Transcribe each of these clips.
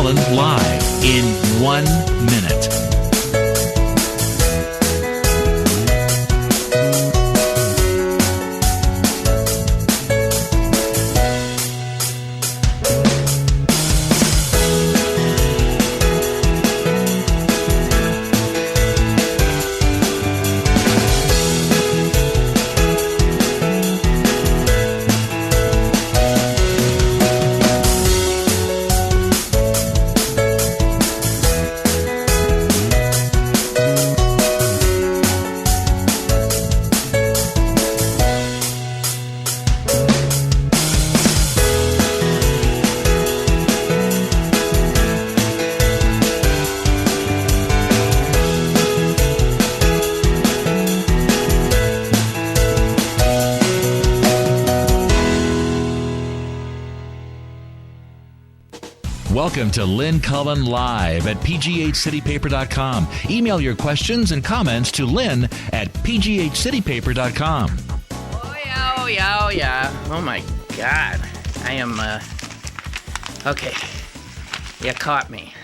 Cullen live in 1 minute. Welcome to Lynn Cullen Live at pghcitypaper.com. Email your questions and comments to Lynn at pghcitypaper.com. Oh, yeah. Oh, my God. I am, okay. You caught me.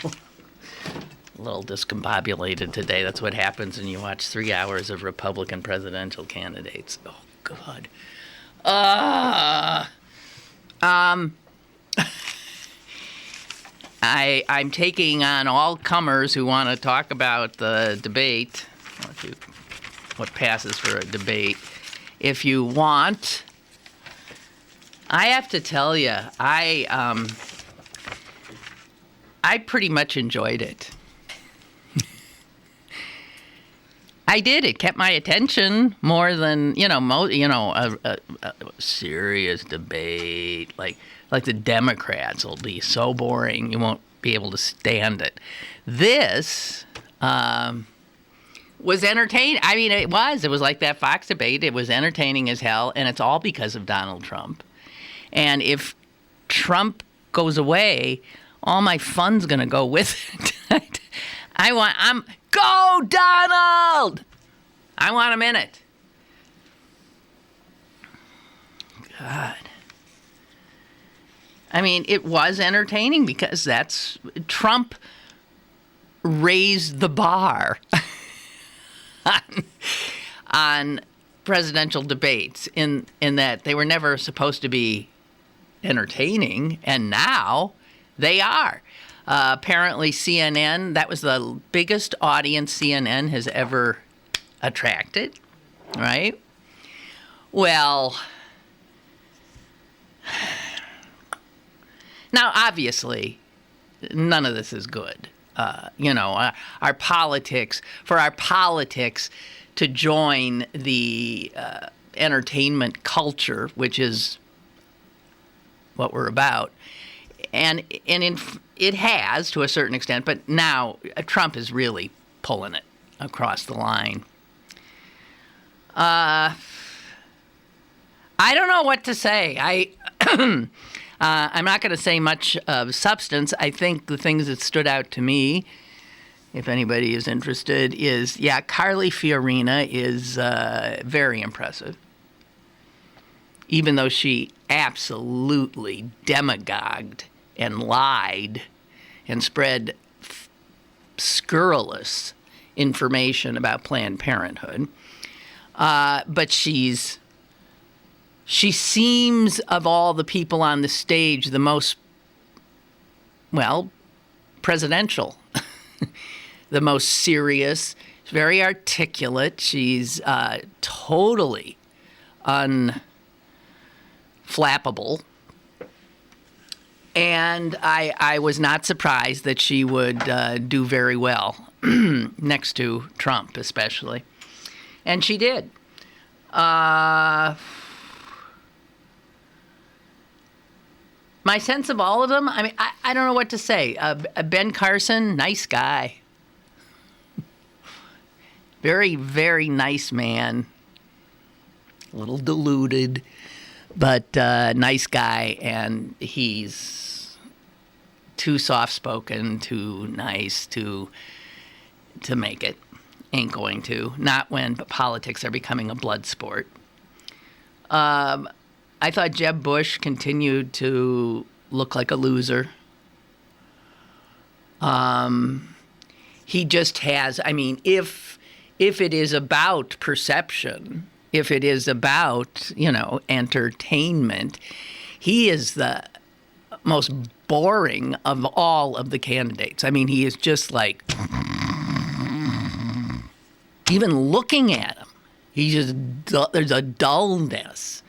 A little discombobulated today. That's what happens when you watch 3 hours of Republican presidential candidates. Oh, God. I'm taking on all comers who want to talk about the debate, what passes for a debate. If you want, I have to tell you, I pretty much enjoyed it. I did. It kept my attention more than a serious debate like the Democrats will be so boring you won't be able to stand it. This was entertaining. I mean, it was like that Fox debate. It was entertaining as hell, and it's all because of Donald Trump. And if Trump goes away, all my fun's gonna go with it. Go Donald! I want him in it. God. I mean, it was entertaining because Trump raised the bar on presidential debates in that they were never supposed to be entertaining, and now they are. Apparently CNN, that was the biggest audience CNN has ever attracted, right? Well, now, obviously, none of this is good. Our politics to join the entertainment culture, which is what we're about, and it has to a certain extent, but now Trump is really pulling it across the line. I don't know what to say. I'm not going to say much of substance. I think the things that stood out to me, if anybody is interested, is, Carly Fiorina is very impressive. Even though she absolutely demagogued and lied and spread scurrilous information about Planned Parenthood. But she seems, of all the people on the stage, the most, presidential, the most serious. She's very articulate. She's totally unflappable. And I was not surprised that she would do very well next to Trump, especially. And she did. My sense of all of them, I mean, I don't know what to say. Ben Carson, nice guy. Very, very nice man. A little deluded, but nice guy. And he's too soft-spoken, too nice to make it. Ain't going to. Not when politics are becoming a blood sport. I thought Jeb Bush continued to look like a loser. He just has, I mean, if it is about perception, if it is about, entertainment, he is the most boring of all of the candidates. I mean, he is just like, even looking at him, there's a dullness.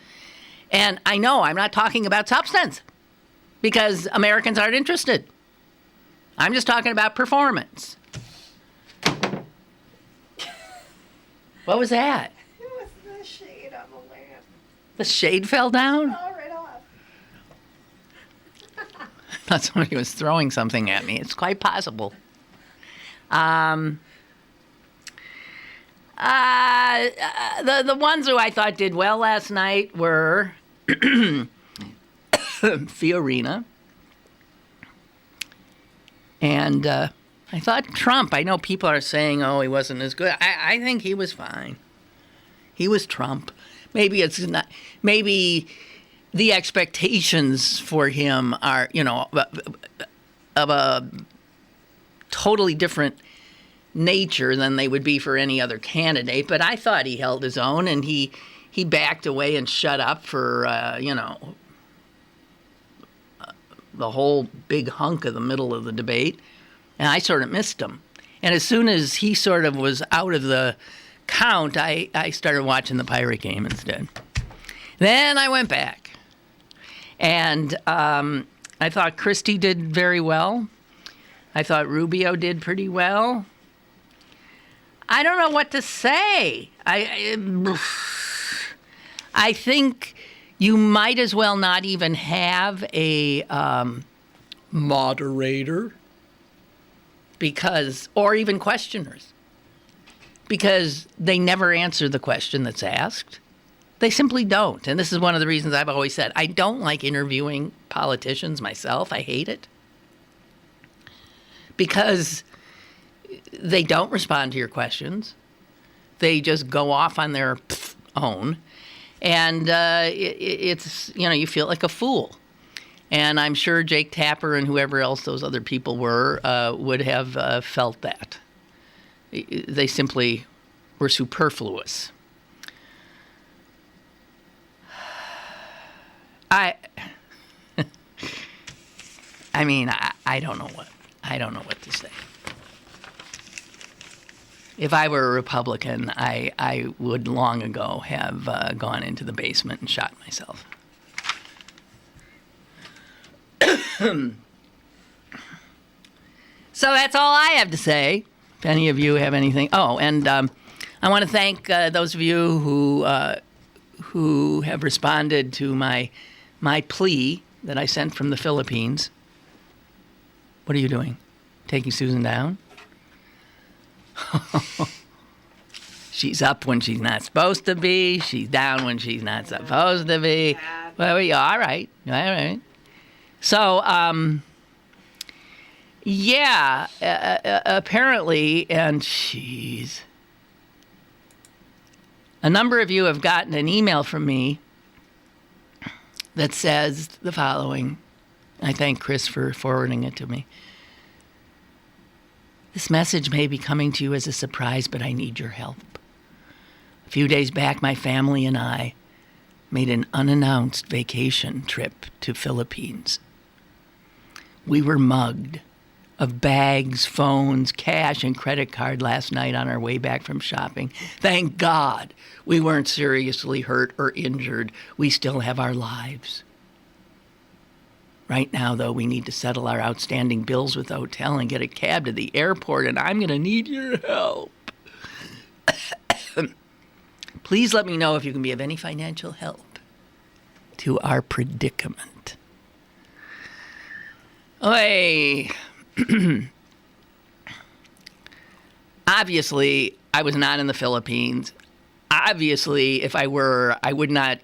And I know I'm not talking about substance because Americans aren't interested. I'm just talking about performance. What was that? It was the shade on the lamp. The shade fell down? Oh, right off. I thought somebody was throwing something at me. It's quite possible. The ones who I thought did well last night were Fiorina. And I thought Trump. I know people are saying, oh, he wasn't as good. I think he was fine. He was Trump. Maybe it's not. Maybe the expectations for him are, of a totally different nature than they would be for any other candidate. But I thought he held his own, and he backed away and shut up for, the whole big hunk of the middle of the debate. And I sort of missed him. And as soon as he sort of was out of the count, I started watching the Pirate game instead. Then I went back. And I thought Christie did very well. I thought Rubio did pretty well. I don't know what to say. I think you might as well not even have a moderator or even questioners, because they never answer the question that's asked. They simply don't. And this is one of the reasons I've always said I don't like interviewing politicians myself. I hate it. Because they don't respond to your questions. They just go off on their own. And it's, you feel like a fool. And I'm sure Jake Tapper and whoever else those other people were would have felt that. They simply were superfluous. I mean, I don't know what to say. If I were a Republican, I would long ago have gone into the basement and shot myself. So that's all I have to say. If any of you have anything. Oh, and I want to thank those of you who have responded to my plea that I sent from the Philippines. What are you doing? Taking Susan down? She's up when she's not supposed to be. She's down when she's not supposed to be. Well, all right. So, apparently, and jeez, a number of you have gotten an email from me that says the following. I thank Chris for forwarding it to me. This message may be coming to you as a surprise, but I need your help. A few days back, my family and I made an unannounced vacation trip to Philippines. We were mugged of bags, phones, cash, and credit card last night on our way back from shopping. Thank God we weren't seriously hurt or injured. We still have our lives. Right now, though, we need to settle our outstanding bills with the hotel and get a cab to the airport, and I'm going to need your help. Please let me know if you can be of any financial help to our predicament. Oy. Obviously, I was not in the Philippines. Obviously, if I were, I would not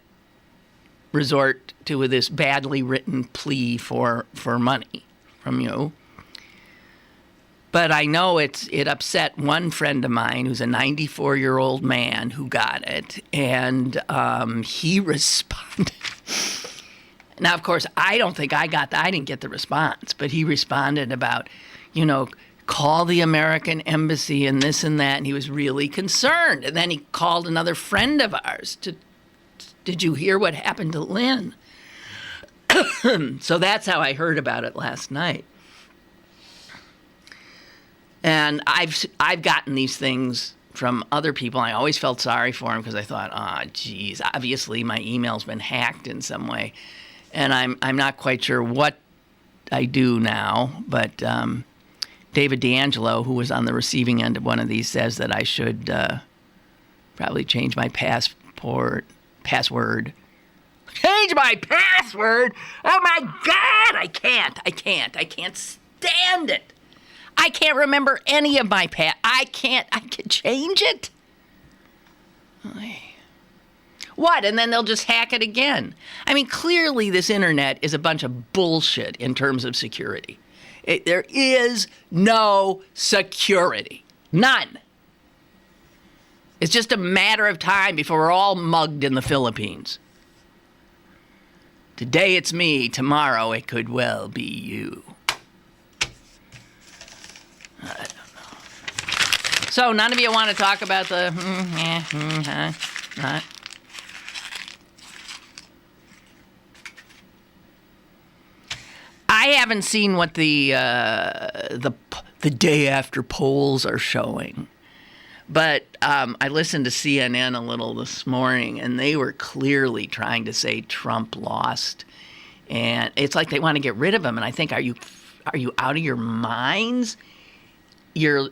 resort to this badly written plea for money from you. But I know it upset one friend of mine who's a 94-year-old man who got it, and he responded. Now, of course, I don't think I didn't get the response, but he responded about, call the American embassy and this and that. And he was really concerned. And then he called another friend of ours did you hear what happened to Lynn? So that's how I heard about it last night. And I've gotten these things from other people. I always felt sorry for him because I thought, geez, obviously my email's been hacked in some way. And I'm not quite sure what I do now, but David D'Angelo, who was on the receiving end of one of these, says that I should probably change my password. Change my password? Oh my God, I can't stand it. I can't remember any of my I can change it? What? And then they'll just hack it again. I mean, clearly this internet is a bunch of bullshit in terms of security. There is no security. None. It's just a matter of time before we're all mugged in the Philippines. Today it's me, tomorrow it could well be you. I don't know. So none of you want to talk about the I haven't seen what the day after polls are showing, but I listened to CNN a little this morning, and they were clearly trying to say Trump lost, and it's like they want to get rid of him. And I think, are you out of your minds? You're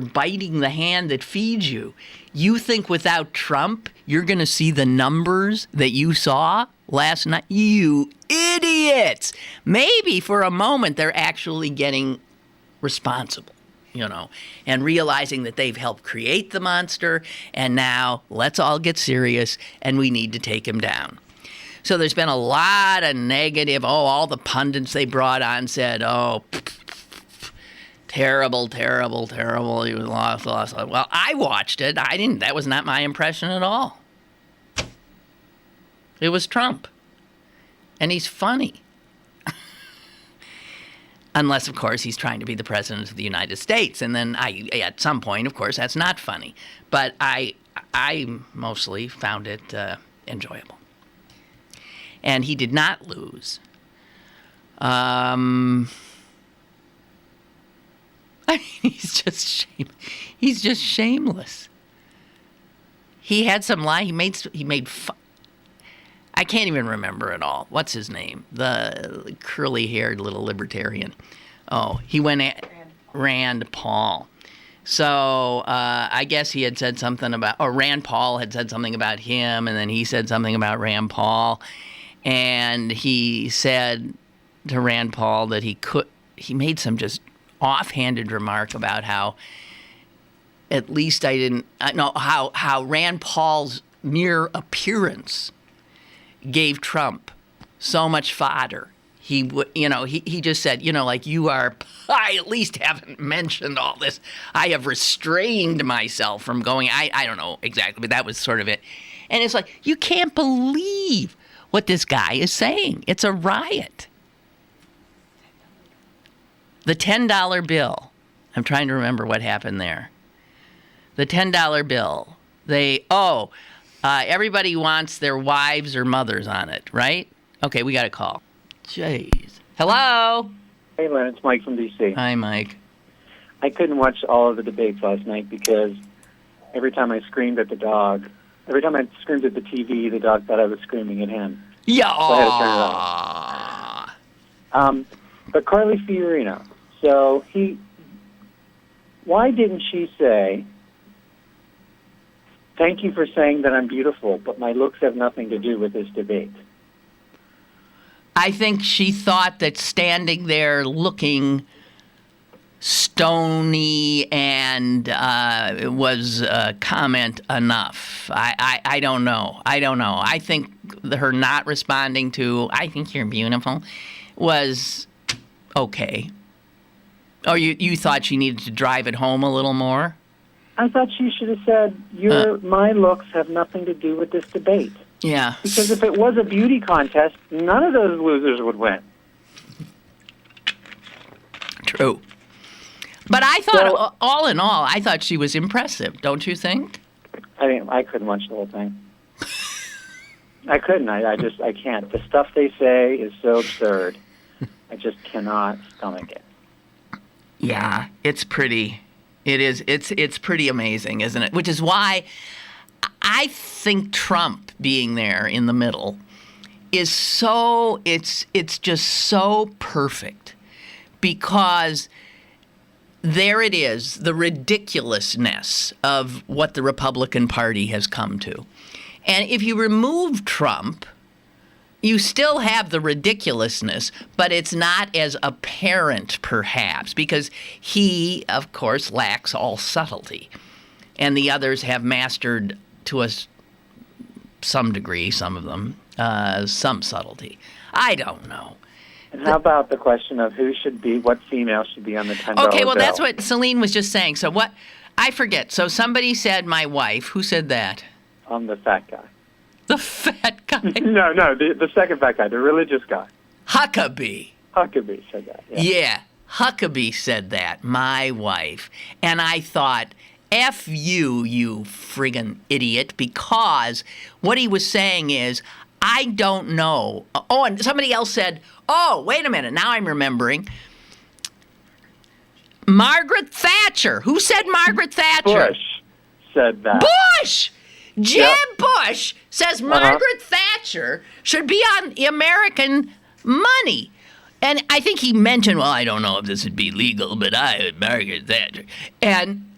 biting the hand that feeds you. You think without Trump, you're going to see the numbers that you saw last night? You idiots! Maybe for a moment they're actually getting responsible, and realizing that they've helped create the monster, and now let's all get serious and we need to take him down. So there's been a lot of negative, all the pundits they brought on said, terrible, terrible, terrible. He was lost. Well, I watched it. That was not my impression at all. It was Trump. And he's funny. Unless, of course, he's trying to be the president of the United States. And then at some point, of course, that's not funny. But I mostly found it enjoyable. And he did not lose. He's just shameless. He had some lie. He made fun. I can't even remember it all. What's his name? The curly-haired little libertarian. Oh, he went at Rand Paul. So I guess he had said something about, or Rand Paul had said something about him, and then he said something about Rand Paul, and he said to Rand Paul that he made some just offhanded remark about how at least I didn't know how Rand Paul's mere appearance gave Trump so much fodder. He just said, like, you are, I at least haven't mentioned all this. I have restrained myself from going, I don't know exactly, but that was sort of it. And it's like, you can't believe what this guy is saying. It's a riot. The $10 bill. I'm trying to remember what happened there. The $10 bill. Everybody wants their wives or mothers on it, right? Okay, we got a call. Jeez. Hello? Hey, Lynn, it's Mike from D.C. Hi, Mike. I couldn't watch all of the debates last night because every time I screamed at the dog, every time I screamed at the TV, the dog thought I was screaming at him. Yeah. So I had to turn it off. But Carly Fiorina, why didn't she say, thank you for saying that I'm beautiful, but my looks have nothing to do with this debate? I think she thought that standing there looking stony and was comment enough. I don't know. I think her not responding to, I think you're beautiful, was okay. Oh, you thought she needed to drive it home a little more? I thought she should have said, my looks have nothing to do with this debate. Yeah. Because if it was a beauty contest, none of those losers would win. True. But I thought, all in all, I thought she was impressive. Don't you think? I couldn't watch the whole thing. I couldn't. I can't. The stuff they say is so absurd. I just cannot stomach it. Yeah, it's pretty. It is. It's pretty amazing, isn't it? Which is why I think Trump being there in the middle is so. It's just so perfect, because there it is, the ridiculousness of what the Republican Party has come to. And if you remove Trump, you still have the ridiculousness, but it's not as apparent, perhaps, because he, of course, lacks all subtlety. And the others have mastered, to some degree, some of them, some subtlety. I don't know. And how about the question of what female should be on the $10 Okay, well, bill? that's what Celine was just saying. So what, I forget. So somebody said my wife. Who said that? The fat guy. The fat guy? No, the second fat guy, the religious guy. Huckabee. Huckabee said that, Yeah, Huckabee said that, my wife. And I thought, F you friggin' idiot, because what he was saying is, I don't know. Oh, and somebody else said, oh, wait a minute, now I'm remembering. Margaret Thatcher. Who said Margaret Thatcher? Bush said that. Bush! Jeb Bush says Margaret Thatcher should be on American money. And I think he mentioned, well, I don't know if this would be legal, but Margaret Thatcher. And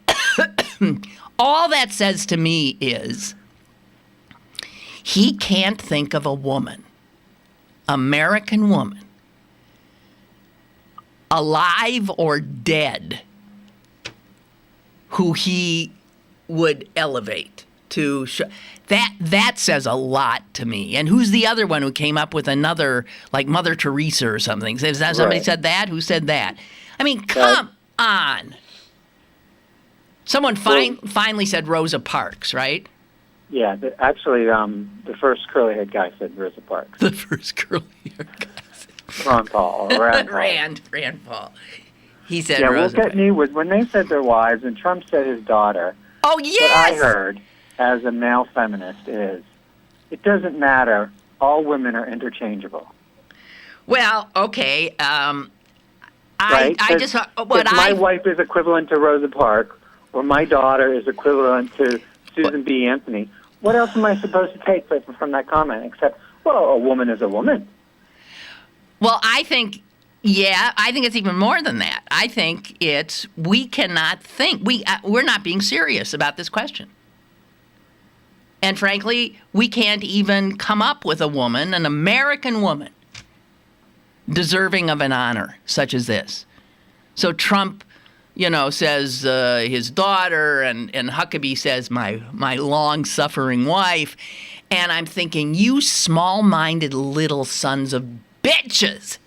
all that says to me is he can't think of a woman, American woman, alive or dead, who he would elevate to that says a lot to me. And who's the other one who came up with another, like Mother Teresa or something? Is that somebody said that? Who said that? I mean, come on. Someone finally said Rosa Parks, right? Yeah, actually, the first curly-haired guy said Rosa Parks. The first curly-haired guy. Rand Paul. Rand Paul. He said yeah, Rosa what got me was when they said their wives and Trump said his daughter. Oh, yes! What I heard as a male feminist is, it doesn't matter. All women are interchangeable. Well, okay. Right? I just what if my wife is equivalent to Rosa Parks, or my daughter is equivalent to Susan B. Anthony, what else am I supposed to take from that comment except, well, a woman is a woman? Well, I think it's even more than that. I think we cannot think. We're not being serious about this question. And frankly, we can't even come up with a woman, an American woman, deserving of an honor such as this. So Trump, says his daughter, and Huckabee says my long-suffering wife. And I'm thinking, you small-minded little sons of bitches.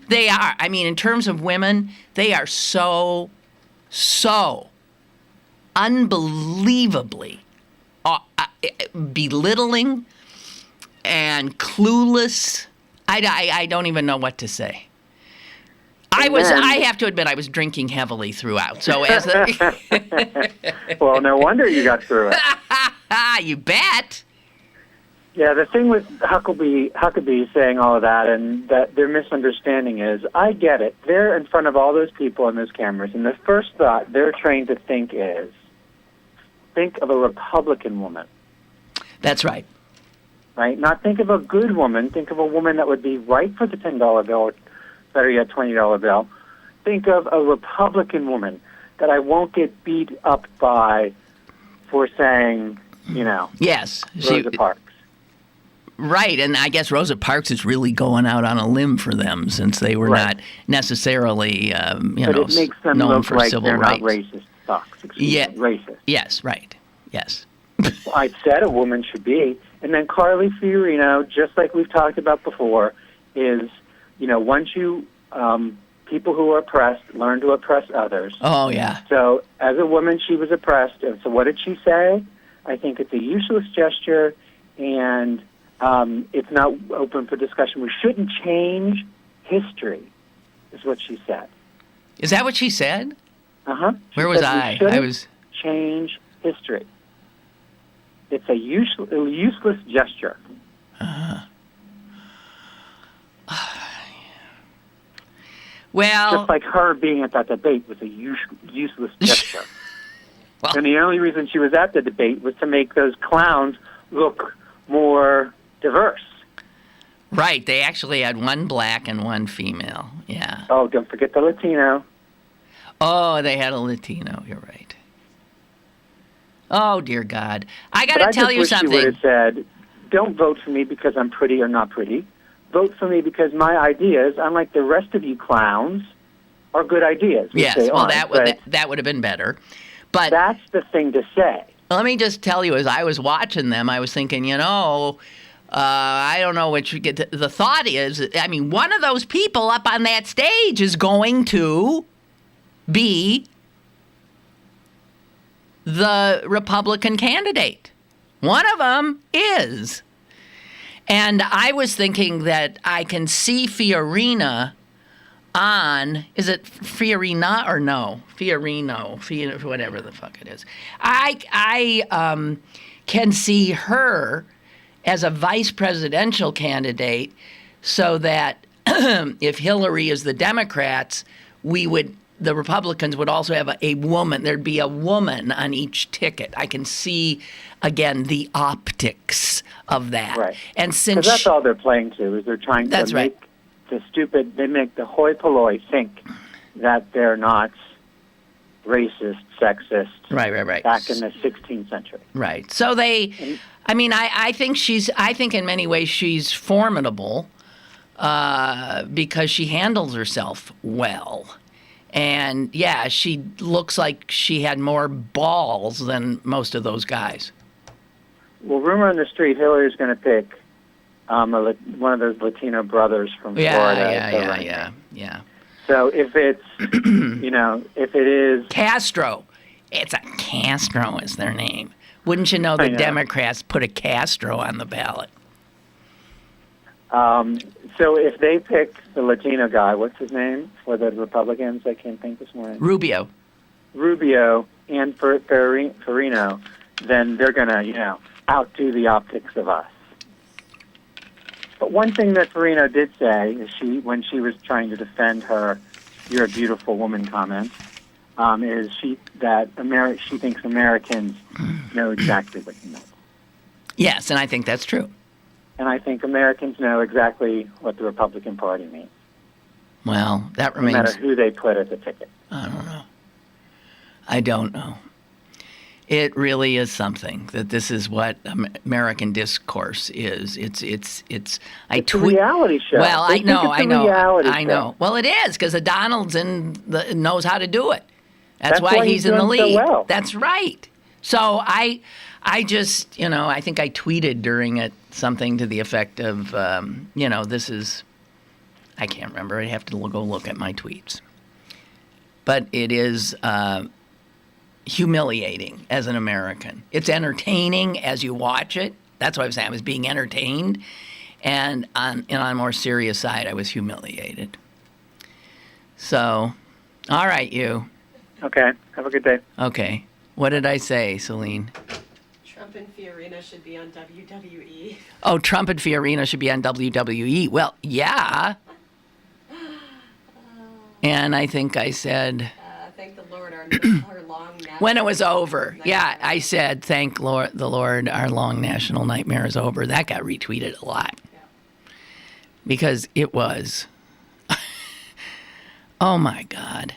They are. I mean, in terms of women, they are so unbelievably belittling and clueless. I don't even know what to say. I have to admit, I was drinking heavily throughout. So well, no wonder you got through it. You bet. Yeah, the thing with Huckabee saying all of that, and that their misunderstanding is, I get it. They're in front of all those people and those cameras, and the first thought they're trained to think is, think of a Republican woman. That's right. Right? Not think of a good woman. Think of a woman that would be right for the $10 bill, or better yet, $20 bill. Think of a Republican woman that I won't get beat up by for saying, yes, Rosa Parks. Right, and I guess Rosa Parks is really going out on a limb for them, since they were not necessarily, but it makes them known look for like civil they're rights. not racist fucks. Racist. Yes, right. Yes. I said a woman should be. And then Carly Fiorina, just like we've talked about before, is, once you, people who are oppressed learn to oppress others. Oh, yeah. So as a woman, she was oppressed. And so what did she say? I think it's a useless gesture, and it's not open for discussion. We shouldn't change history. is what she said. Is that what she said? Uh-huh. Where was I? I was... change history. It's a useless gesture. Well... Just like her being at that debate was a useless gesture. Well, and the only reason she was at the debate was to make those clowns look more diverse. right. They actually had one black and one female. Yeah. Oh, don't forget the Latino. Oh, they had a Latino. You're right. Oh, dear God. I got But to tell you wish something. She would have said, don't vote for me because I'm pretty or not pretty. Vote for me because my ideas, unlike the rest of you clowns, are good ideas. Yes, well, that would have been better. But that's the thing to say. let me just tell you, as I was watching them, I was thinking, I don't know which the thought is. I mean, one of those people up on that stage is going to be the Republican candidate. One of them is. And I was thinking that I can see Fiorina on, is it Fiorina or no? Fiorino, whatever the fuck it is. I can see her as a vice presidential candidate so that if Hillary is the Democrats, the Republicans would also have a woman. There'd be a woman on each ticket. I can see, again, the optics of that. Right. And since because that's all they're playing to, is they're trying to make they make the hoi polloi think that they're not racist, sexist. Right. Back in the 16th century. Right. So I think in many ways she's formidable because she handles herself well. And, yeah, she looks like she had more balls than most of those guys. Well, rumor on the street, Hillary's going to pick one of those Latino brothers from Florida. Yeah. So if it's, if it is... Castro. It's a Castro is their name. Wouldn't you know the Democrats put a Castro on the ballot? So if they pick the Latino guy, what's his name for the Republicans? I can't think this morning. Rubio and Farino, then they're going to, outdo the optics of us. But one thing that Farino did say is when she was trying to defend her "You're a beautiful woman" comment, is she thinks Americans know exactly what he meant. Yes, and I think that's true. And I think Americans know exactly what the Republican Party means. Well, that remains... No matter who they put as a ticket. I don't know. It really is something that this is what American discourse is. It's a reality show. Well, I know. know. Well, it is because the Donald's knows how to do it. That's why he's in the lead. So well. That's right. So I just, I think I tweeted during it something to the effect of, this is, I can't remember. I'd have to go look at my tweets. But it is humiliating as an American. It's entertaining as you watch it. That's what I was saying. I was being entertained. And on a more serious side, I was humiliated. So, all right, you. Okay. Have a good day. Okay. What did I say, Celine? Trump and Fiorina should be on WWE. Oh, Trump and Fiorina should be on WWE. Well, yeah. And I think I said... thank the Lord our long national... When it was over. Yeah, I said, thank the Lord our long national nightmare is over. That got retweeted a lot. Yeah. Because it was. Oh, my God.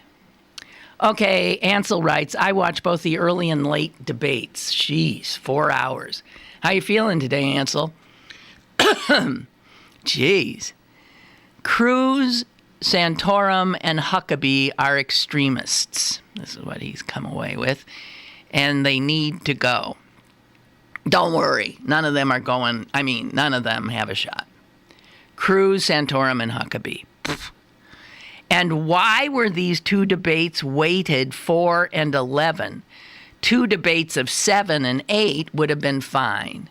Okay, Ansel writes, I watched both the early and late debates. Jeez, 4 hours. How you feeling today, Ansel? Jeez. Cruz, Santorum, and Huckabee are extremists. This is what he's come away with. And they need to go. Don't worry. None of them are going. None of them have a shot. Cruz, Santorum, and Huckabee. Pfft. And why were these two debates weighted 4 and 11? 2 debates of 7 and 8 would have been fine.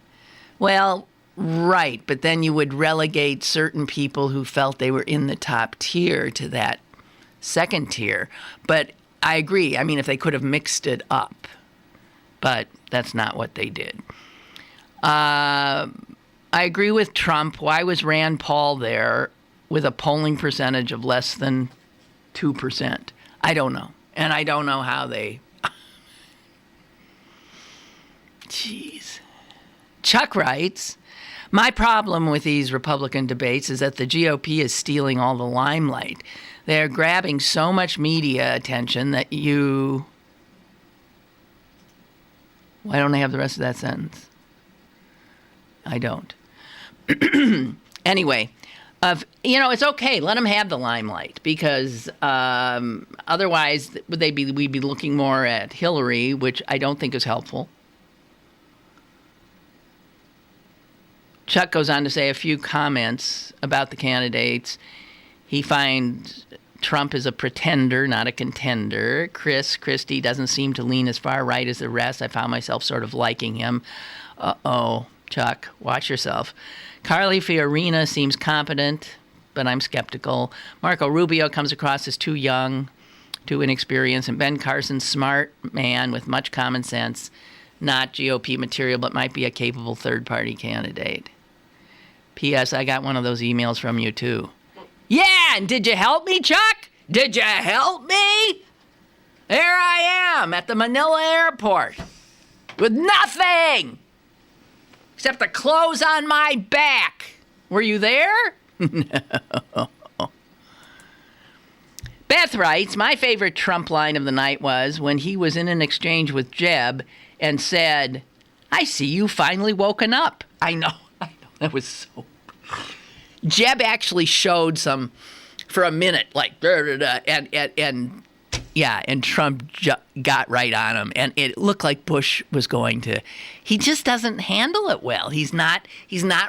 Well, right, but then you would relegate certain people who felt they were in the top tier to that second tier. But I agree. I mean, if they could have mixed it up, but that's not what they did. I agree with Trump. Why was Rand Paul there with a polling percentage of less than 2%? I don't know. And I don't know how they... Jeez. Chuck writes, my problem with these Republican debates is that the GOP is stealing all the limelight. They're grabbing so much media attention that you... Why don't I have the rest of that sentence? I don't. Anyway, it's okay. Let them have the limelight because otherwise we'd be looking more at Hillary, which I don't think is helpful. Chuck goes on to say a few comments about the candidates. He finds Trump is a pretender, not a contender. Christie doesn't seem to lean as far right as the rest. I found myself sort of liking him. Uh-oh, Chuck, watch yourself. Carly Fiorina seems competent, but I'm skeptical. Marco Rubio comes across as too young, too inexperienced, and Ben Carson's smart man with much common sense, not GOP material, but might be a capable third-party candidate. P.S. I got one of those emails from you, too. Yeah, and did you help me, Chuck? Did you help me? There I am at the Manila airport with nothing except the clothes on my back. Were you there? No. Beth writes, my favorite Trump line of the night was when he was in an exchange with Jeb and said, I see you finally woken up. I know. That was so... Jeb actually showed some, for a minute, like, and Trump got right on him. And it looked like Bush was going to... He just doesn't handle it well. He's not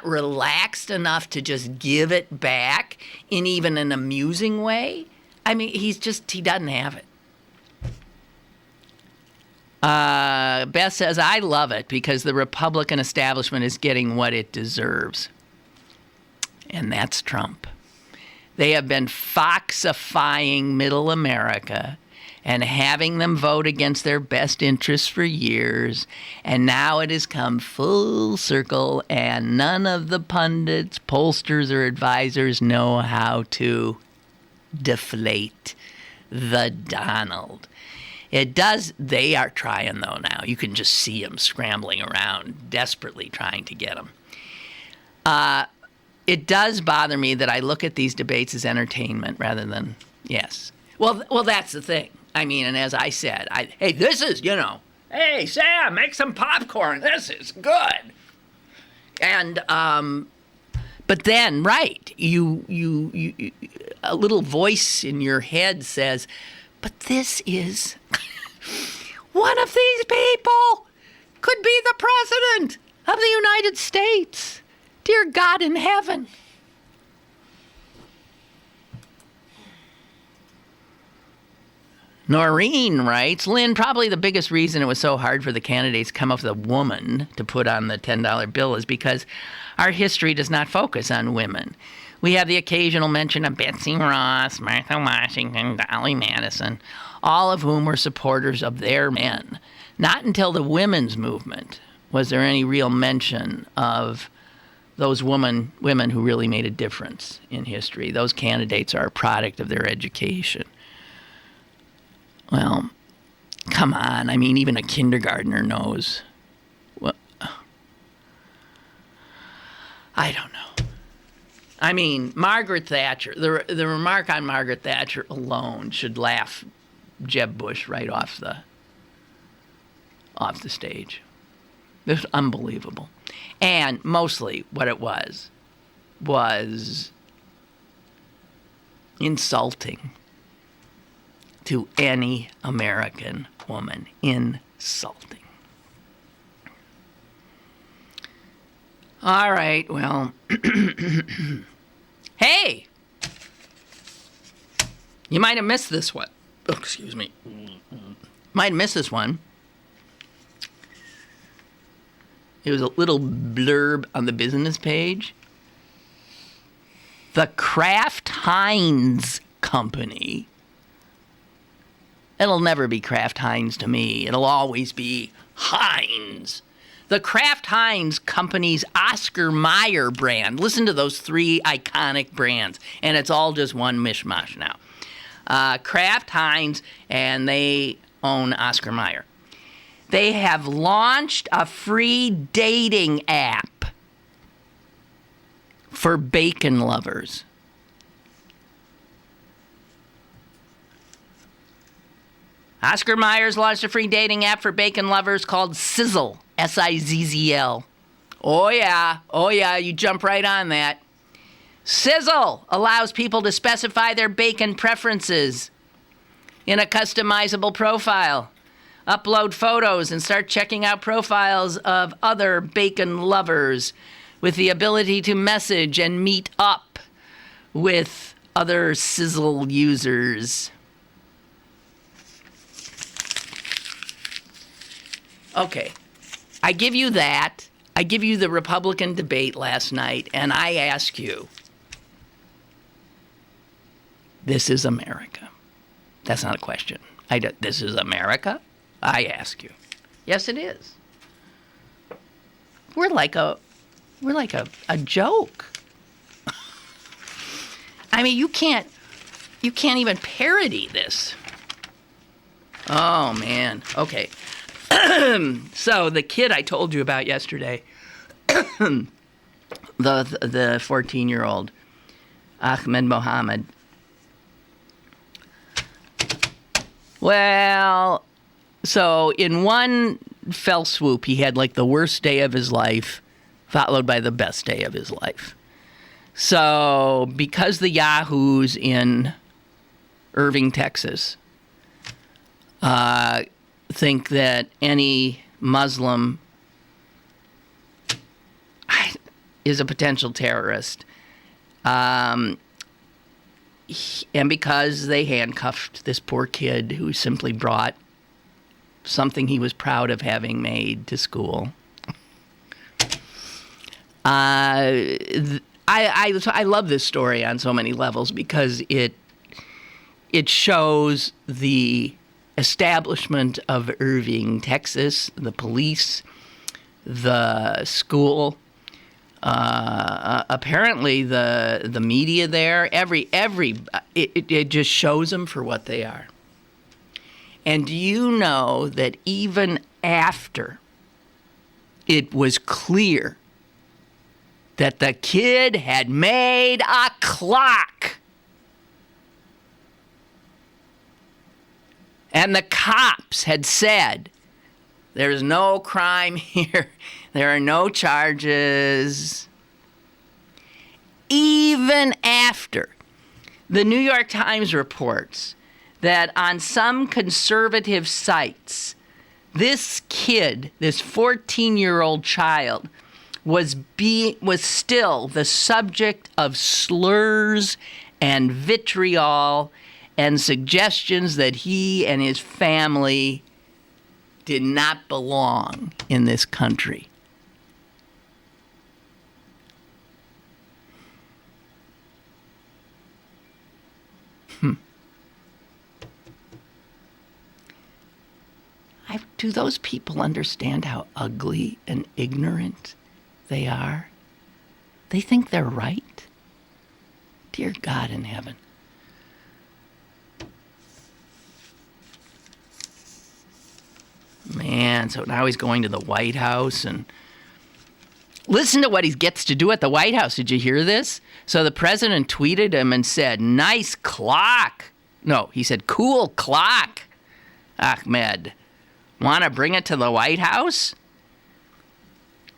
relaxed enough to just give it back in even an amusing way. I mean, he doesn't have it. Beth says, I love it because the Republican establishment is getting what it deserves. And that's Trump. They have been foxifying middle America and having them vote against their best interests for years. And now it has come full circle, and none of the pundits, pollsters, or advisors know how to deflate the Donald. It does. They are trying, though, now. You can just see them scrambling around, desperately trying to get them. It does bother me that I look at these debates as entertainment rather than, yes. Well, that's the thing. I mean, and as I said, hey, this is, hey, Sam, make some popcorn. This is good. And, but then, right, you a little voice in your head says, but this is... One of these people could be the president of the United States. Dear God in heaven. Noreen writes, Lynn, probably the biggest reason it was so hard for the candidates to come up with a woman to put on the $10 bill is because our history does not focus on women. We have the occasional mention of Betsy Ross, Martha Washington, Dolly Madison, all of whom were supporters of their men. Not until the women's movement was there any real mention of those women who really made a difference in history. Those candidates are a product of their education. Well, come on. I mean, even a kindergartner knows. Well, I don't know. I mean, Margaret Thatcher, the remark on Margaret Thatcher alone should laugh Jeb Bush right off the stage. It was unbelievable. And mostly what it was insulting to any American woman. Insulting. All right, well, hey, you might have missed this one. Oh, excuse me. Might have missed this one. It was a little blurb on the business page. The Kraft Heinz Company It'll never be Kraft Heinz to me. It'll always be Heinz. The Kraft Heinz company's Oscar Mayer brand. Listen to those three iconic brands. And it's all just one mishmash now. Kraft Heinz, and they own Oscar Mayer. They have launched a free dating app for bacon lovers. Oscar Mayer's launched a free dating app for bacon lovers called Sizzle, S-I-Z-Z-L. Oh yeah, you jump right on that. Sizzle allows people to specify their bacon preferences in a customizable profile. Upload photos and start checking out profiles of other bacon lovers with the ability to message and meet up with other Sizzle users. Okay, I give you that. I give you the Republican debate last night, and I ask you, this is America. That's not a question. This is America? I ask you. Yes, it is. We're like a joke. I mean, you can't even parody this. Oh man. Okay. So the kid I told you about yesterday, the 14-year-old Ahmed Mohamed. Well, so in one fell swoop, he had like the worst day of his life, followed by the best day of his life. So because the yahoos in Irving, Texas, think that any Muslim is a potential terrorist, and because they handcuffed this poor kid who simply brought something he was proud of having made to school. I love this story on so many levels because it shows the establishment of Irving, Texas, the police, the school, apparently the media there, it just shows them for what they are. And do you know that even after it was clear that the kid had made a clock, and the cops had said, there's no crime here, there are no charges. Even after the New York Times reports that on some conservative sites, this kid, this 14-year-old child, was still the subject of slurs and vitriol and suggestions that he and his family did not belong in this country. Do those people understand how ugly and ignorant they are? They think they're right? Dear God in heaven. Man, so now he's going to the White House, and listen to what he gets to do at the White House. Did you hear this? So the president tweeted him and said, "Nice clock." No, he said, "Cool clock, Ahmed. Want to bring it to the White House?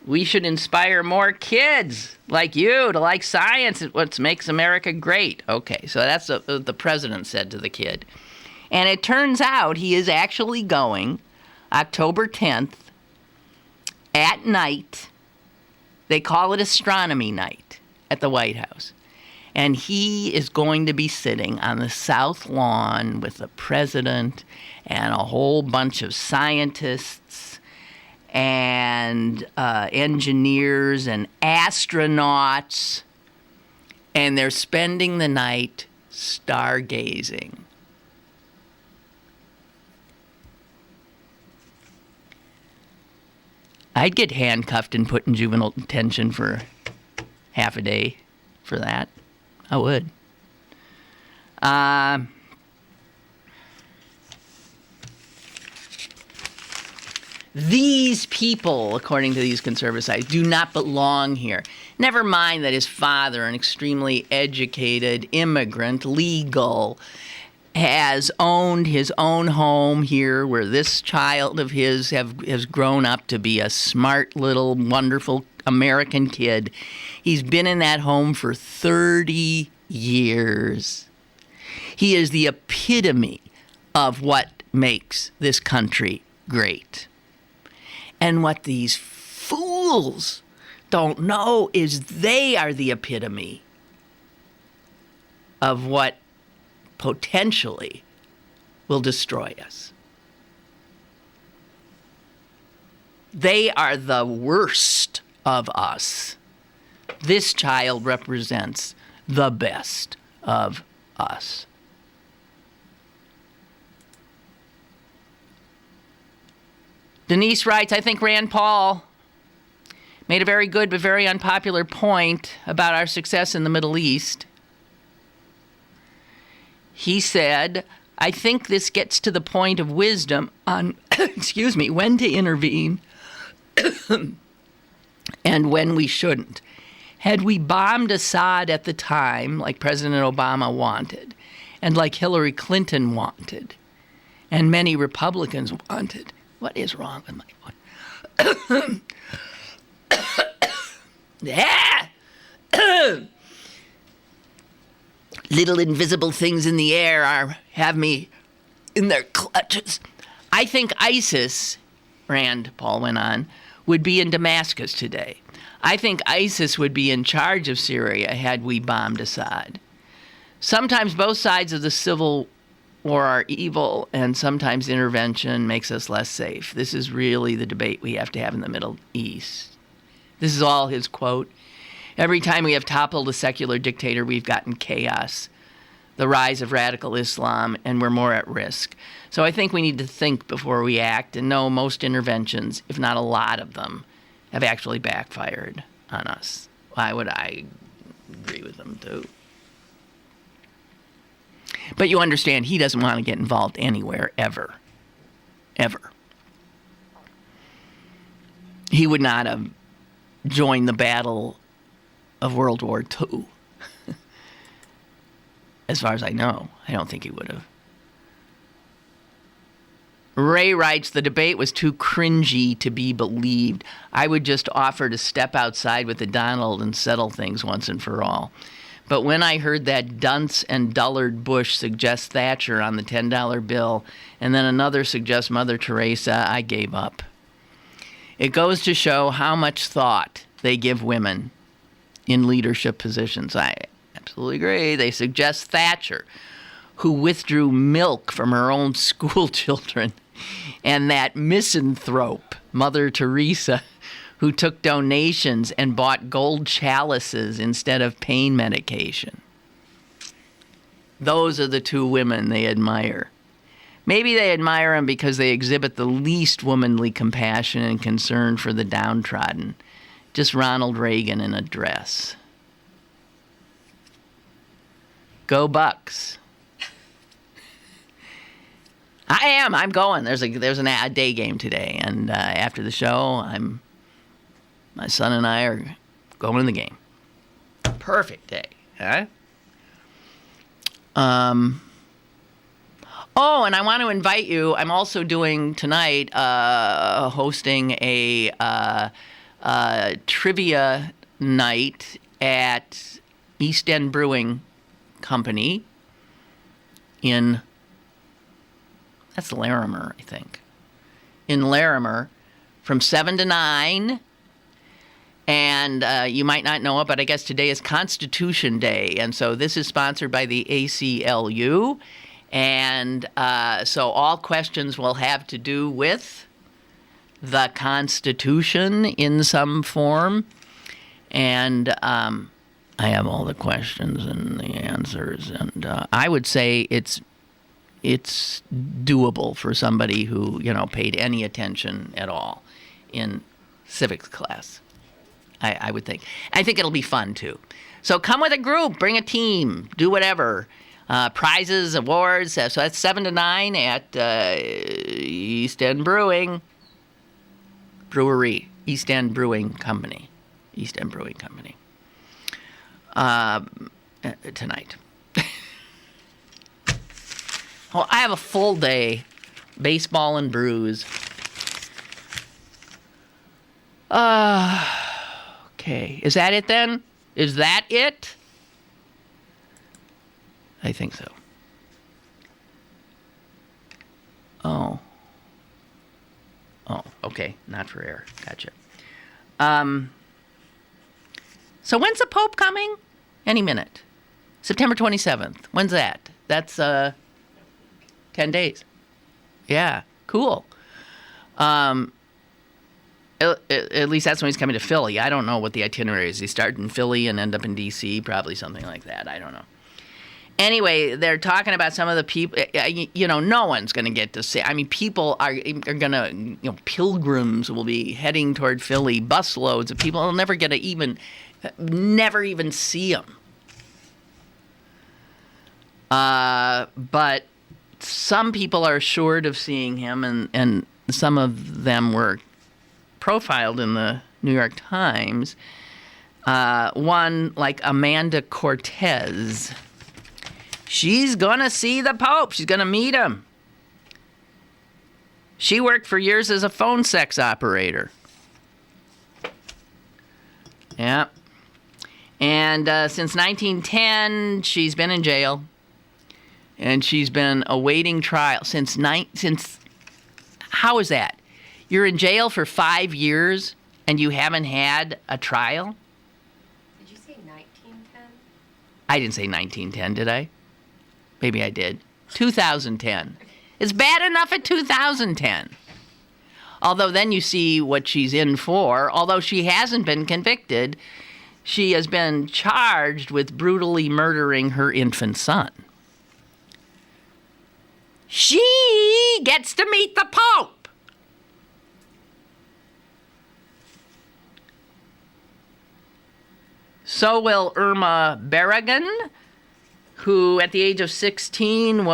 We should inspire more kids like you to like science. It's what makes America great." Okay, so that's what the president said to the kid. And it turns out he is actually going October 10th at night. They call it astronomy night at the White House. And he is going to be sitting on the South Lawn with the president and a whole bunch of scientists and engineers and astronauts. And they're spending the night stargazing. I'd get handcuffed and put in juvenile detention for half a day for that. I would. These people, according to these conservative sites, do not belong here. Never mind that his father, an extremely educated immigrant, legal, has owned his own home here where this child of his has grown up to be a smart little wonderful American kid. He's been in that home for 30 years. He is the epitome of what makes this country great. And what these fools don't know is they are the epitome of what potentially will destroy us. They are the worst of us. This child represents the best of us. Denise writes, I think Rand Paul made a very good but very unpopular point about our success in the Middle East. He said, I think this gets to the point of wisdom on, when to intervene and when we shouldn't. Had we bombed Assad at the time, like President Obama wanted, and like Hillary Clinton wanted, and many Republicans wanted, what is wrong with my voice? Yeah. Little invisible things in the air have me in their clutches. I think ISIS, Rand Paul went on, would be in Damascus today. I think ISIS would be in charge of Syria had we bombed Assad. Sometimes both sides of the civil war are evil, and sometimes intervention makes us less safe. This is really the debate we have to have in the Middle East. This is all his quote. Every time we have toppled a secular dictator, we've gotten chaos, the rise of radical Islam, and we're more at risk. So I think we need to think before we act, and know most interventions, if not a lot of them, have actually backfired on us. Why would I agree with them, too? But you understand, he doesn't want to get involved anywhere, ever. Ever. He would not have joined the battle of World War II. As far as I know, I don't think he would have. Ray writes, the debate was too cringy to be believed. I would just offer to step outside with the Donald and settle things once and for all. But when I heard that dunce and dullard Bush suggest Thatcher on the $10 bill, and then another suggest Mother Teresa, I gave up. It goes to show how much thought they give women in leadership positions. I absolutely agree. They suggest Thatcher, who withdrew milk from her own school children, and that misanthrope, Mother Teresa, who took donations and bought gold chalices instead of pain medication. Those are the two women they admire. Maybe they admire them because they exhibit the least womanly compassion and concern for the downtrodden. Just Ronald Reagan in a dress. Go Bucks. I am. I'm going. There's a day game today, and after the show, my son and I are going to the game. Perfect day, huh? Oh, and I want to invite you. I'm also doing tonight, hosting a trivia night at East End Brewing Company in, that's Larimer, I think, in Larimer from 7 to 9. And you might not know it, but I guess today is Constitution Day. And so this is sponsored by the ACLU. And so all questions will have to do with the Constitution in some form. And I have all the questions and the answers. And I would say it's doable for somebody who, paid any attention at all in civics class, I would think. I think it'll be fun, too. So come with a group, bring a team, do whatever. Prizes, awards. So that's 7 to 9 at East End Brewery, East End Brewing Company. Tonight. Well, I have a full day, baseball and brews. Okay. Is that it then? Is that it? I think so. Oh, okay. Not for air. Gotcha. So when's the Pope coming? Any minute. September 27th. When's that? That's 10 days. Yeah, cool. At least that's when he's coming to Philly. I don't know what the itinerary is. He start in Philly and end up in D.C., probably something like that. I don't know. Anyway, they're talking about some of the people, no one's going to get to see. I mean, people are going to, pilgrims will be heading toward Philly, busloads of people. They'll never get to never even see him. But some people are assured of seeing him, and some of them were profiled in the New York Times. One, like Amanda Cortez. She's going to see the Pope. She's going to meet him. She worked for years as a phone sex operator. Yeah. And since 1910, she's been in jail. And she's been awaiting trial since how is that? You're in jail for 5 years and you haven't had a trial? Did you say 1910? I didn't say 1910, did I? Maybe I did. 2010. It's bad enough at 2010. Although then you see what she's in for. Although she hasn't been convicted, she has been charged with brutally murdering her infant son. She gets to meet the Pope. So will Irma Barragan, who at the age of 16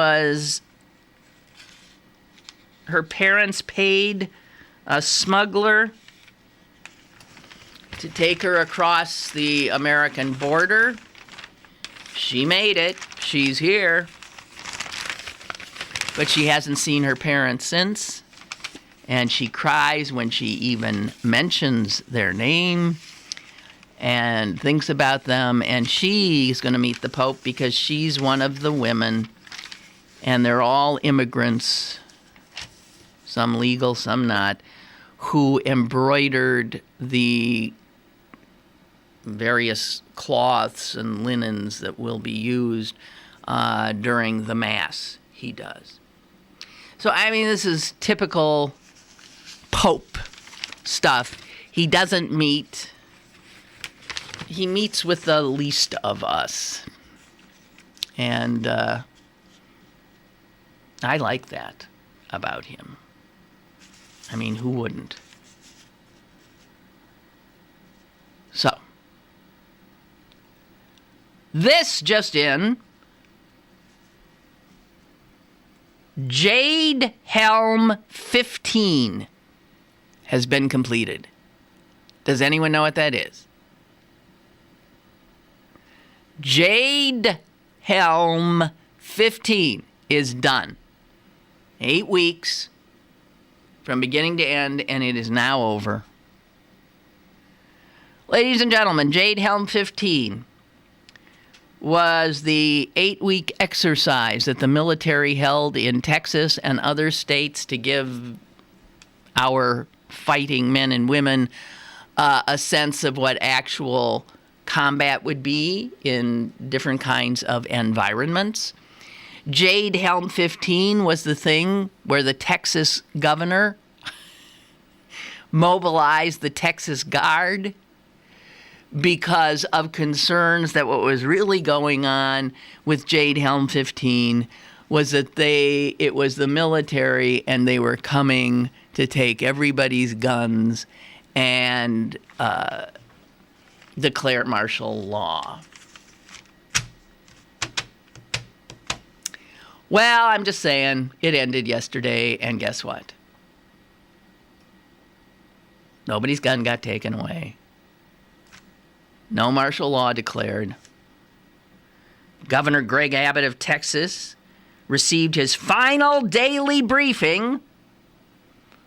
her parents paid a smuggler to take her across the American border. She made it. She's here. But she hasn't seen her parents since. And she cries when she even mentions their name and thinks about them. And she's going to meet the Pope because she's one of the women. And they're all immigrants, some legal, some not, who embroidered the various cloths and linens that will be used during the Mass. He does. So, I mean, this is typical Pope stuff. He doesn't meet. He meets with the least of us. And I like that about him. I mean, who wouldn't? So, this just in. Jade Helm 15 has been completed. Does anyone know what that is? Jade Helm 15 is done. 8 weeks from beginning to end, and it is now over. Ladies and gentlemen, Jade Helm 15 was the 8-week exercise that the military held in Texas and other states to give our fighting men and women a sense of what actual combat would be in different kinds of environments. Jade Helm 15 was the thing where the Texas governor mobilized the Texas Guard because of concerns that what was really going on with Jade Helm 15 was that it was the military and they were coming to take everybody's guns and declare martial law. Well, I'm just saying, it ended yesterday, and guess what? Nobody's gun got taken away. No martial law declared. Governor Greg Abbott of Texas received his final daily briefing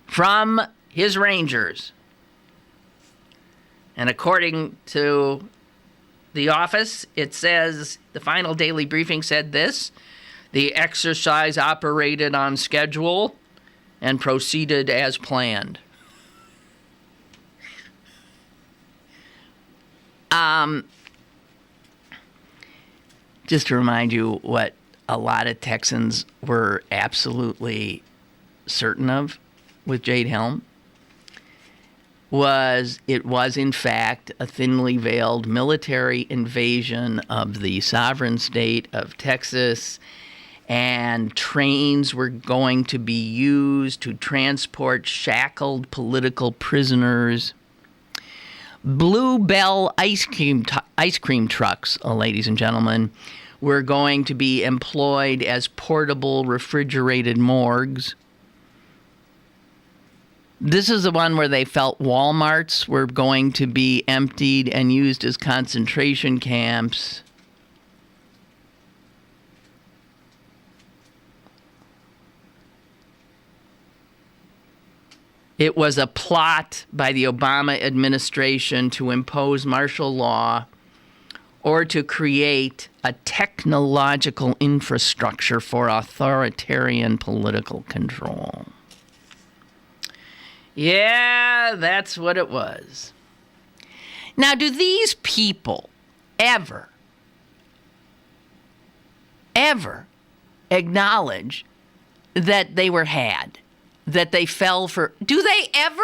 from his Rangers. And according to the office, it says, the final daily briefing said this: the exercise operated on schedule and proceeded as planned. Just to remind you what a lot of Texans were absolutely certain of with Jade Helm, was in fact a thinly veiled military invasion of the sovereign state of Texas, and trains were going to be used to transport shackled political prisoners. Blue Bell ice cream trucks, ladies and gentlemen, were going to be employed as portable refrigerated morgues. This is the one where they felt Walmarts were going to be emptied and used as concentration camps. It was a plot by the Obama administration to impose martial law or to create a technological infrastructure for authoritarian political control. Yeah, that's what it was. Now, do these people ever acknowledge that they were had? That they fell for? Do they ever?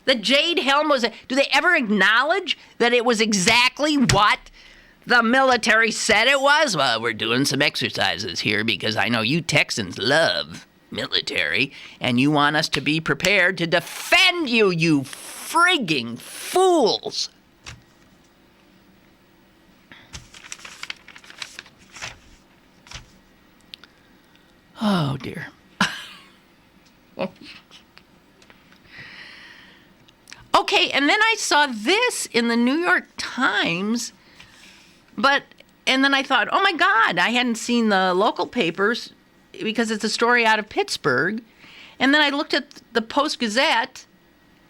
That Jade Helm was? Do they ever acknowledge that it was exactly what the military said it was? Well, we're doing some exercises here because I know you Texans love military and you want us to be prepared to defend you, you frigging fools. Oh, dear. Okay, and then I saw this in the New York Times, and then I thought, oh my God, I hadn't seen the local papers because it's a story out of Pittsburgh. And then I looked at the Post-Gazette,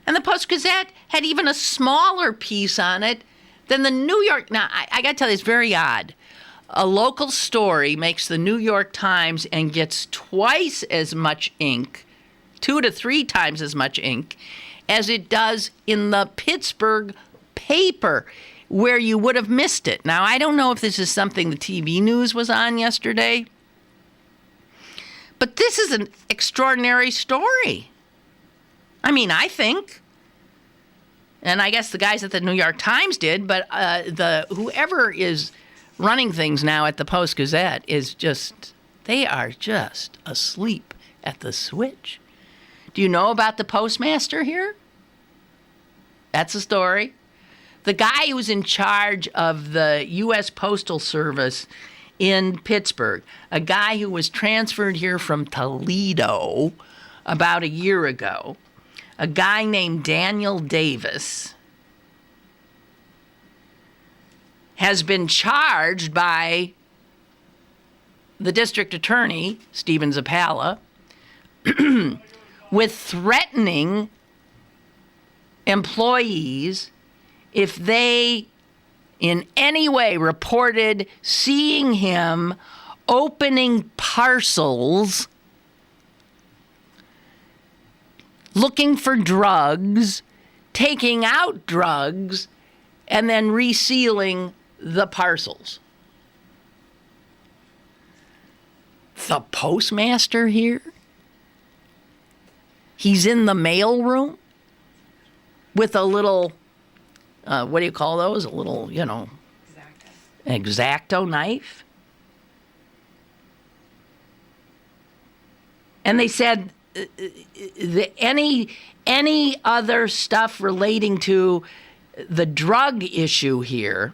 and the Post-Gazette had even a smaller piece on it than the New York. Now, I got to tell you, it's very odd. A local story makes the New York Times and gets twice as much ink, 2 to 3 times as much ink, as it does in the Pittsburgh paper, where you would have missed it. Now, I don't know if this is something the TV news was on yesterday, but this is an extraordinary story. I mean, I think. And I guess the guys at the New York Times did, but whoever is running things now at the Post-Gazette is they are just asleep at the switch. Do you know about the postmaster here? That's a story. The guy who's in charge of the U.S. Postal Service in Pittsburgh, a guy who was transferred here from Toledo about a year ago, a guy named Daniel Davis, has been charged by the district attorney, Stephen Zappala, with threatening employees if they in any way reported seeing him opening parcels, looking for drugs, taking out drugs, and then resealing the parcels. The postmaster here, he's in the mail room with a little, what do you call those? A little, X-Acto knife. And they said any other stuff relating to the drug issue here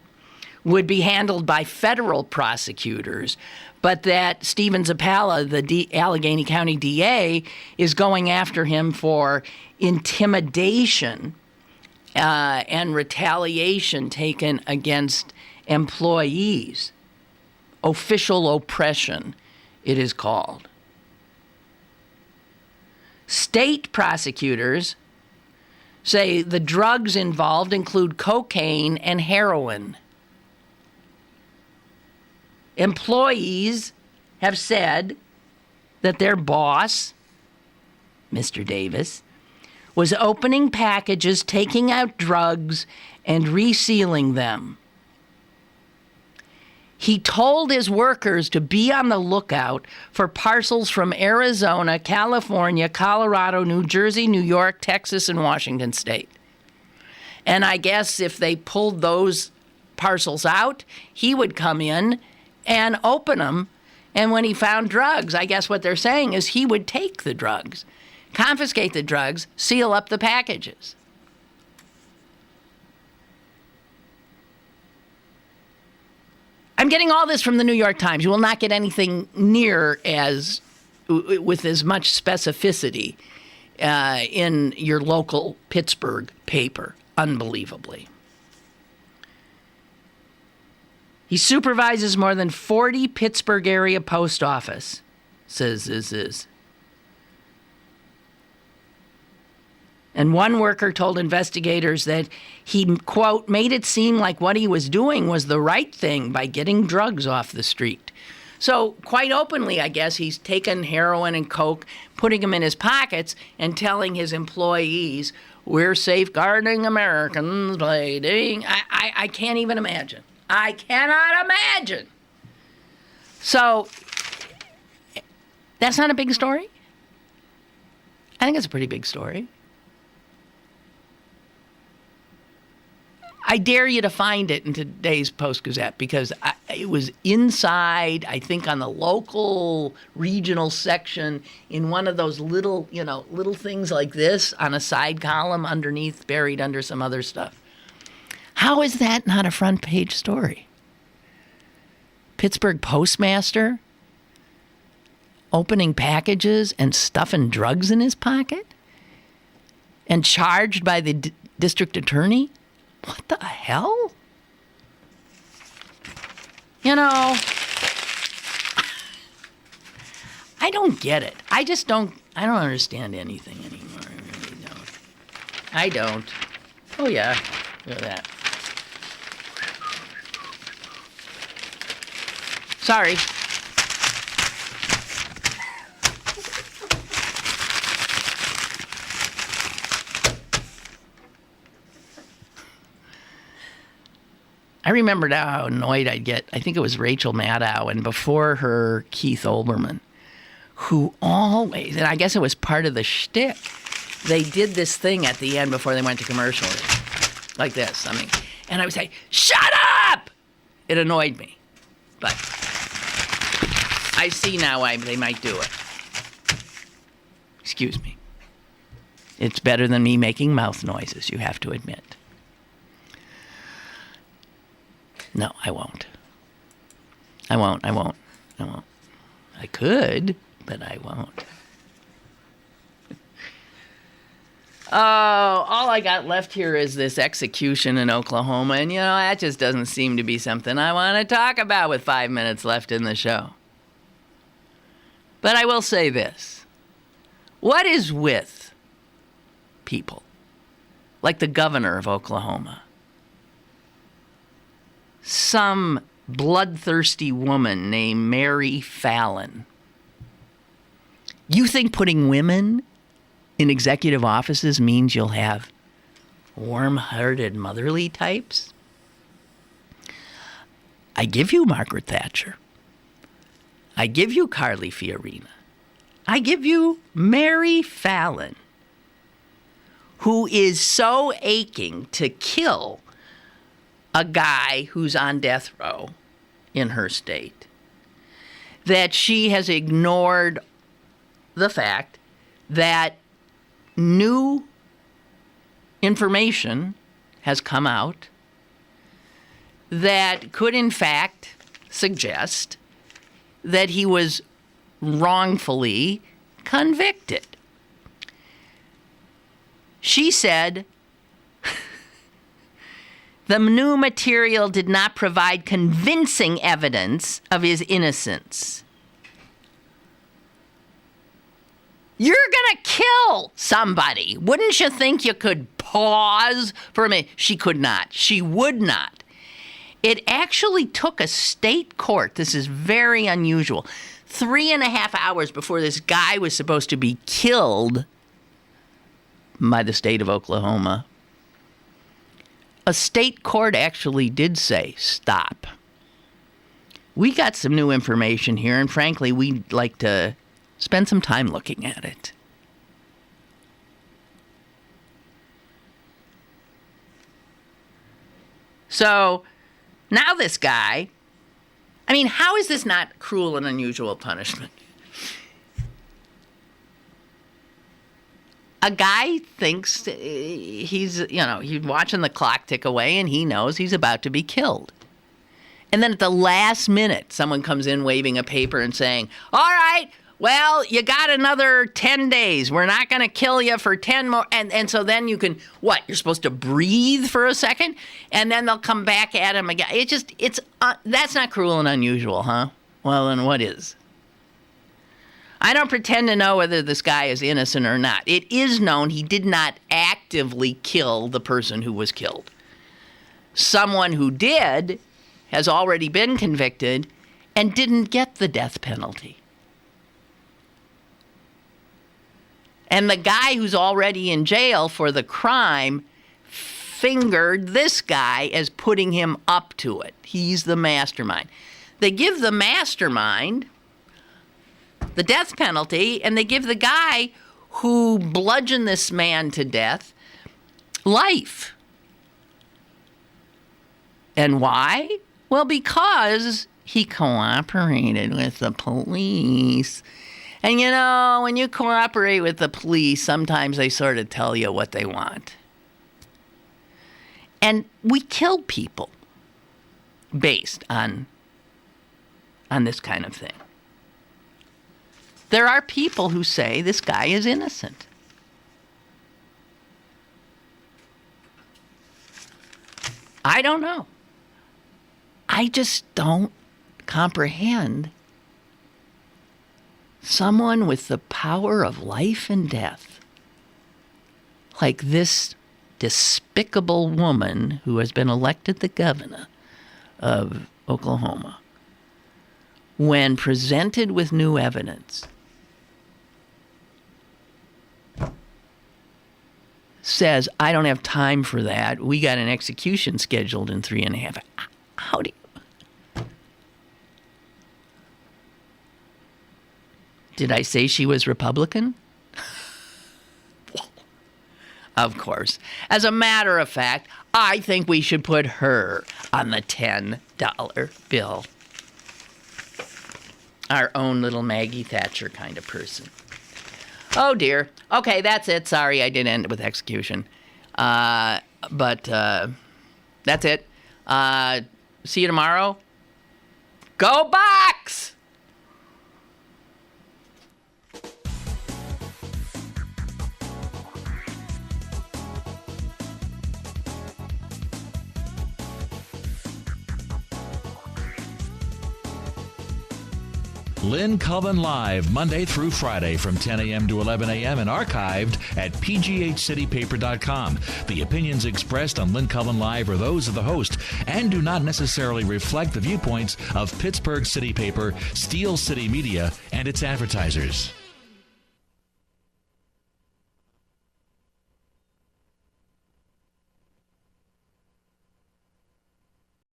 would be handled by federal prosecutors, but that Steven Zappala, the Allegheny County DA, is going after him for intimidation and retaliation taken against employees. Official oppression, it is called. State prosecutors say the drugs involved include cocaine and heroin. Employees have said that their boss, Mr. Davis, was opening packages, taking out drugs, and resealing them. He told his workers to be on the lookout for parcels from Arizona, California, Colorado, New Jersey, New York, Texas, and Washington State. And I guess if they pulled those parcels out, he would come in and open them. And when he found drugs, I guess what they're saying is he would take the drugs, confiscate the drugs, seal up the packages. I'm getting all this from the New York Times. You will not get anything near with as much specificity in your local Pittsburgh paper, unbelievably. He supervises more than 40 Pittsburgh area post office, says this. And one worker told investigators that he, quote, made it seem like what he was doing was the right thing by getting drugs off the street. So quite openly, I guess, he's taken heroin and coke, putting them in his pockets and telling his employees, we're safeguarding Americans by doing... I can't even imagine. I cannot imagine. So that's not a big story? I think it's a pretty big story. I dare you to find it in today's Post-Gazette because it was inside, I think, on the local regional section in one of those little things like this on a side column underneath, buried under some other stuff. How is that not a front page story? Pittsburgh postmaster opening packages and stuffing drugs in his pocket and charged by the district attorney? What the hell? I don't get it. I don't understand anything anymore. I really don't. I don't. Oh, yeah. Look at that. Sorry. I remember now how annoyed I'd get. I think it was Rachel Maddow, and before her, Keith Olbermann, who always, and I guess it was part of the shtick, they did this thing at the end before they went to commercial, like this. And I would say, shut up! It annoyed me. But I see now they might do it. Excuse me. It's better than me making mouth noises, you have to admit. No, I won't. I could, but I won't. Oh, all I got left here is this execution in Oklahoma, and that just doesn't seem to be something I want to talk about with 5 minutes left in the show. But I will say this. What is with people like the governor of Oklahoma? Some bloodthirsty woman named Mary Fallon. You think putting women in executive offices means you'll have warm-hearted, motherly types? I give you Margaret Thatcher. I give you Carly Fiorina. I give you Mary Fallon, who is so aching to kill a guy who's on death row in her state that she has ignored the fact that new information has come out that could in fact suggest that he was wrongfully convicted. She said, the new material did not provide convincing evidence of his innocence. You're going to kill somebody. Wouldn't you think you could pause for a minute? She could not. She would not. It actually took a state court. This is very unusual. 3.5 hours before this guy was supposed to be killed by the state of Oklahoma, a state court actually did say, stop. We got some new information here, and frankly, we'd like to spend some time looking at it. So now this guy, I mean, how is this not cruel and unusual punishment? A guy thinks he's watching the clock tick away and he knows he's about to be killed. And then at the last minute, someone comes in waving a paper and saying, all right, well, you got another 10 days. We're not going to kill you for 10 more. And so then you can, what? You're supposed to breathe for a second? And then they'll come back at him again. That's not cruel and unusual, huh? Well, then what is? I don't pretend to know whether this guy is innocent or not. It is known he did not actively kill the person who was killed. Someone who did has already been convicted and didn't get the death penalty. And the guy who's already in jail for the crime fingered this guy as putting him up to it. He's the mastermind. They give the mastermind the death penalty, and they give the guy who bludgeoned this man to death life. And why? Well, because he cooperated with the police. And you know, when you cooperate with the police, sometimes they sort of tell you what they want. And we kill people based on this kind of thing. There are people who say this guy is innocent. I don't know. I just don't comprehend someone with the power of life and death, like this despicable woman who has been elected the governor of Oklahoma, when presented with new evidence, says, I don't have time for that. We got an execution scheduled in 3.5. How do you... Did I say she was Republican? Of course. As a matter of fact, I think we should put her on the $10 bill. Our own little Maggie Thatcher kind of person. Oh, dear. Okay, that's it. Sorry, I did end it with execution. But that's it. See you tomorrow. Go Bucks! Lynn Cullen Live, Monday through Friday from 10 a.m. to 11 a.m. and archived at pghcitypaper.com. The opinions expressed on Lynn Cullen Live are those of the host and do not necessarily reflect the viewpoints of Pittsburgh City Paper, Steel City Media, and its advertisers.